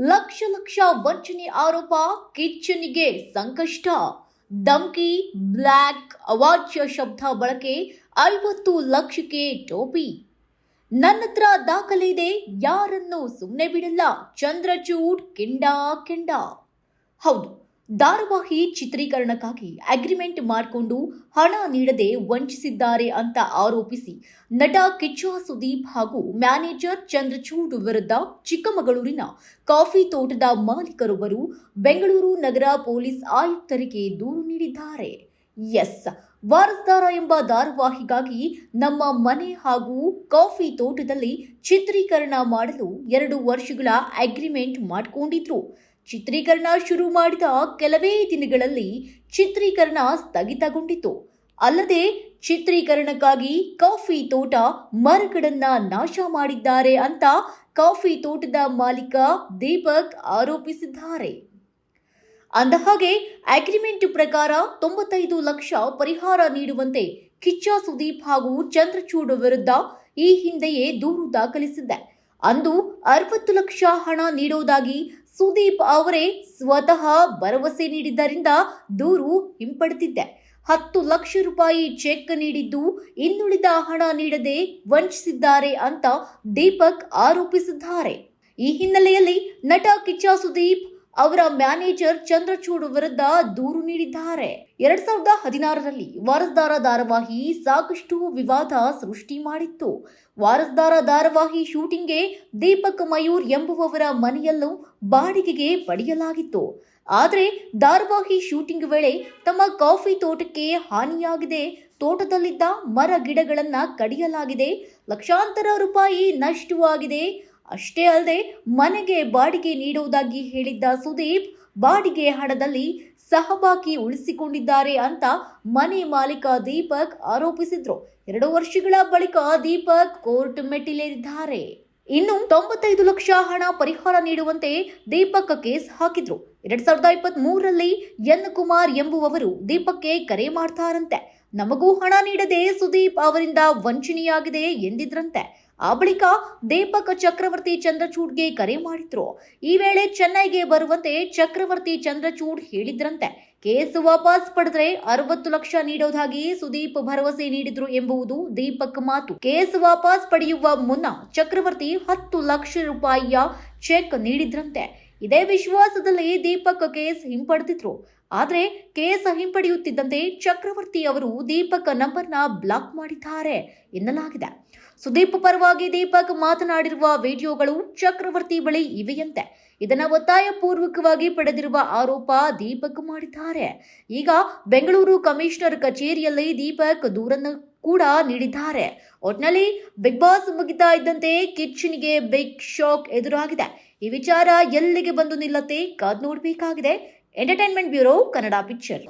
ಲಕ್ಷ ಲಕ್ಷ ವಂಚನೆ ಆರೋಪ, ಕಿಚ್ಚನಿಗೆ ಸಂಕಷ್ಟ. ಧಮ್ಕಿ, ಬ್ಲ್ಯಾಕ್, ಅವಾಚ್ಯ ಶಬ್ದ ಬಳಕೆ, 50 ಲಕ್ಷಕ್ಕೆ ಟೋಪಿ. ನನ್ನತ್ರ ದಾಖಲೆ ಇದೆ, ಯಾರನ್ನು ಸುಮ್ಮನೆ ಬಿಡಲ್ಲ. ಚಂದ್ರಚೂಡ್ ಕೆಂಡ. ಹೌದು, ಧಾರಾವಾಹಿ ಚಿತ್ರೀಕರಣಕ್ಕಾಗಿ ಅಗ್ರಿಮೆಂಟ್ ಮಾಡಿಕೊಂಡು ಹಣ ನೀಡದೆ ವಂಚಿಸಿದ್ದಾರೆ ಅಂತ ಆರೋಪಿಸಿ ನಟ ಕಿಚ್ಚ ಸುದೀಪ್ ಹಾಗೂ ಮ್ಯಾನೇಜರ್ ಚಂದ್ರಚೂಡ್ ವಿರುದ್ಧ ಚಿಕ್ಕಮಗಳೂರಿನ ಕಾಫಿ ತೋಟದ ಮಾಲೀಕರೊಬ್ಬರು ಬೆಂಗಳೂರು ನಗರ ಪೊಲೀಸ್ ಆಯುಕ್ತರಿಗೆ ದೂರು ನೀಡಿದ್ದಾರೆ. ವಾರಸ್ದಾರ ಎಂಬ ಧಾರಾವಾಹಿಗಾಗಿ ನಮ್ಮ ಮನೆ ಹಾಗೂ ಕಾಫಿ ತೋಟದಲ್ಲಿ ಚಿತ್ರೀಕರಣ ಮಾಡಲು 2 ವರ್ಷಗಳ ಅಗ್ರಿಮೆಂಟ್ ಮಾಡಿಕೊಂಡಿದ್ರು. ಚಿತ್ರೀಕರಣ ಶುರು ಮಾಡಿದ ಕೆಲವೇ ದಿನಗಳಲ್ಲಿ ಚಿತ್ರೀಕರಣ ಸ್ಥಗಿತಗೊಂಡಿತು. ಅಲ್ಲದೆ ಚಿತ್ರೀಕರಣಕ್ಕಾಗಿ ಕಾಫಿ ತೋಟ ಮರಗಳನ್ನ ನಾಶ ಮಾಡಿದ್ದಾರೆ ಅಂತ ಕಾಫಿ ತೋಟದ ಮಾಲೀಕ ದೀಪಕ್ ಆರೋಪಿಸಿದ್ದಾರೆ. ಅಂದಹಾಗೆ ಅಗ್ರಿಮೆಂಟ್ ಪ್ರಕಾರ 95 ಲಕ್ಷ ಪರಿಹಾರ ನೀಡುವಂತೆ ಕಿಚ್ಚ ಸುದೀಪ್ ಹಾಗೂ ಚಂದ್ರಚೂಡ್ ವಿರುದ್ಧ ಈ ಹಿಂದೆಯೇ ದೂರು ದಾಖಲಿಸಿದ್ದೆ. ಅಂದು 60 ಲಕ್ಷ ಹಣ ನೀಡುವುದಾಗಿ ಸುದೀಪ್ ಅವರೇ ಸ್ವತಃ ಭರವಸೆ ನೀಡಿದ್ದರಿಂದ ದೂರು ಹಿಂಪಡೆದಿದ್ದೆ. 10 ಲಕ್ಷ ರೂಪಾಯಿ ಚೆಕ್ ನೀಡಿದ್ದು ಇನ್ನುಳಿದ ಹಣ ನೀಡದೆ ವಂಚಿಸಿದ್ದಾರೆ ಅಂತ ದೀಪಕ್ ಆರೋಪಿಸಿದ್ದಾರೆ. ಈ ಹಿನ್ನೆಲೆಯಲ್ಲಿ ನಟ ಕಿಚ್ಚ ಸುದೀಪ್ ಅವರ ಮ್ಯಾನೇಜರ್ ಚಂದ್ರಚೂಡ್ ವಿರುದ್ಧ ದೂರು ನೀಡಿದ್ದಾರೆ. 2016ರಲ್ಲಿ ವಾರಸ್ದಾರ ಧಾರಾವಾಹಿ ಸಾಕಷ್ಟು ವಿವಾದ ಸೃಷ್ಟಿ ಮಾಡಿತ್ತು. ವಾರಸ್ದಾರ ಧಾರಾವಾಹಿ ಶೂಟಿಂಗ್ಗೆ ದೀಪಕ್ ಮಯೂರ್ ಎಂಬುವವರ ಮನೆಯಲ್ಲೂ ಬಾಡಿಗೆಗೆ ಪಡೆಯಲಾಗಿತ್ತು. ಆದರೆ ಧಾರಾವಾಹಿ ಶೂಟಿಂಗ್ ವೇಳೆ ತಮ್ಮ ಕಾಫಿ ತೋಟಕ್ಕೆ ಹಾನಿಯಾಗಿದೆ, ತೋಟದಲ್ಲಿದ್ದ ಮರ ಗಿಡಗಳನ್ನ ಕಡಿಯಲಾಗಿದೆ, ಲಕ್ಷಾಂತರ ರೂಪಾಯಿ ನಷ್ಟವಾಗಿದೆ. ಅಷ್ಟೇ ಅಲ್ಲದೆ ಮನೆಗೆ ಬಾಡಿಗೆ ನೀಡುವುದಾಗಿ ಹೇಳಿದ್ದ ಸುದೀಪ್ ಬಾಡಿಗೆ ಹಣದಲ್ಲಿ ಸಹಬಾಕಿ ಉಳಿಸಿಕೊಂಡಿದ್ದಾರೆ ಅಂತ ಮನೆ ಮಾಲೀಕ ದೀಪಕ್ ಆರೋಪಿಸಿದ್ರು. 2 ವರ್ಷಗಳ ಬಳಿಕ ದೀಪಕ್ ಕೋರ್ಟ್ ಮೆಟ್ಟಿಲೇರಿದ್ದಾರೆ. ಇನ್ನು 95 ಲಕ್ಷ ಹಣ ಪರಿಹಾರ ನೀಡುವಂತೆ ದೀಪಕ್ ಕೇಸ್ ಹಾಕಿದ್ರು. 2023ರಲ್ಲಿ ಎನ್ ಕುಮಾರ್ ಎಂಬುವವರು ದೀಪಕ್ಗೆ ಕರೆ ಮಾಡ್ತಾರಂತೆ. ನಮಗೂ ಹಣ ನೀಡದೆ ಸುದೀಪ್ ಅವರಿಂದ ವಂಚನೆಯಾಗಿದೆ ಎಂದಿದ್ರಂತೆ. ಆ ಬಳಿಕ ದೀಪಕ್ ಚಕ್ರವರ್ತಿ ಚಂದ್ರಚೂಡ್ಗೆ ಕರೆ ಮಾಡಿದ್ರು. ಈ ವೇಳೆ ಚೆನ್ನೈಗೆ ಬರುವಂತೆ ಚಕ್ರವರ್ತಿ ಚಂದ್ರಚೂಡ್ ಹೇಳಿದ್ರಂತೆ. ಕೇಸ್ ವಾಪಸ್ ಪಡೆದ್ರೆ 60 ಲಕ್ಷ ನೀಡೋದಾಗಿ ಸುದೀಪ್ ಭರವಸೆ ನೀಡಿದ್ರು ಎಂಬುದು ದೀಪಕ್ ಮಾತು. ಕೇಸ್ ವಾಪಸ್ ಪಡೆಯುವ ಮುನ್ನ ಚಕ್ರವರ್ತಿ 10 ಲಕ್ಷ ರೂಪಾಯಿಯ ಚೆಕ್ ನೀಡಿದ್ರಂತೆ. ಇದೇ ವಿಶ್ವಾಸದಲ್ಲಿ ದೀಪಕ್ ಕೇಸ್ ಹಿಂಪಡೆದಿದ್ರು. ಆದರೆ ಕೇಸ್ ಹಿಂಪಡೆಯುತ್ತಿದ್ದಂತೆ ಚಕ್ರವರ್ತಿ ಅವರು ದೀಪಕ್ ನಂಬರ್ನ ಬ್ಲಾಕ್ ಮಾಡಿದ್ದಾರೆ ಎನ್ನಲಾಗಿದೆ. ಸುದೀಪ್ ಪರವಾಗಿ ದೀಪಕ್ ಮಾತನಾಡಿರುವ ವಿಡಿಯೋಗಳು ಚಕ್ರವರ್ತಿ ಬಳಿ ಇವೆಯಂತೆ. ಇದನ್ನ ಒತ್ತಾಯ ಪೂರ್ವಕವಾಗಿ ಪಡೆದಿರುವ ಆರೋಪ ದೀಪಕ್ ಮಾಡಿದ್ದಾರೆ. ಈಗ ಬೆಂಗಳೂರು ಕಮಿಷನರ್ ಕಚೇರಿಯಲ್ಲಿ ದೀಪಕ್ ದೂರನ್ನು ಕೂಡ ನೀಡಿದ್ದಾರೆ. ಒಟ್ನಲ್ಲಿ ಬಿಗ್ ಬಾಸ್ ಮುಗಿತಾ ಇದ್ದಂತೆ ಕಿಚ್ಚನಿಗೆ ಬಿಗ್ ಶಾಕ್ ಎದುರಾಗಿದೆ. ಈ ವಿಚಾರ ಎಲ್ಲಿಗೆ ಬಂದು ನಿಲ್ಲತ್ತೆ ಕಾದ್ ನೋಡಬೇಕಾಗಿದೆ. Entertainment bureau, Kannada picture.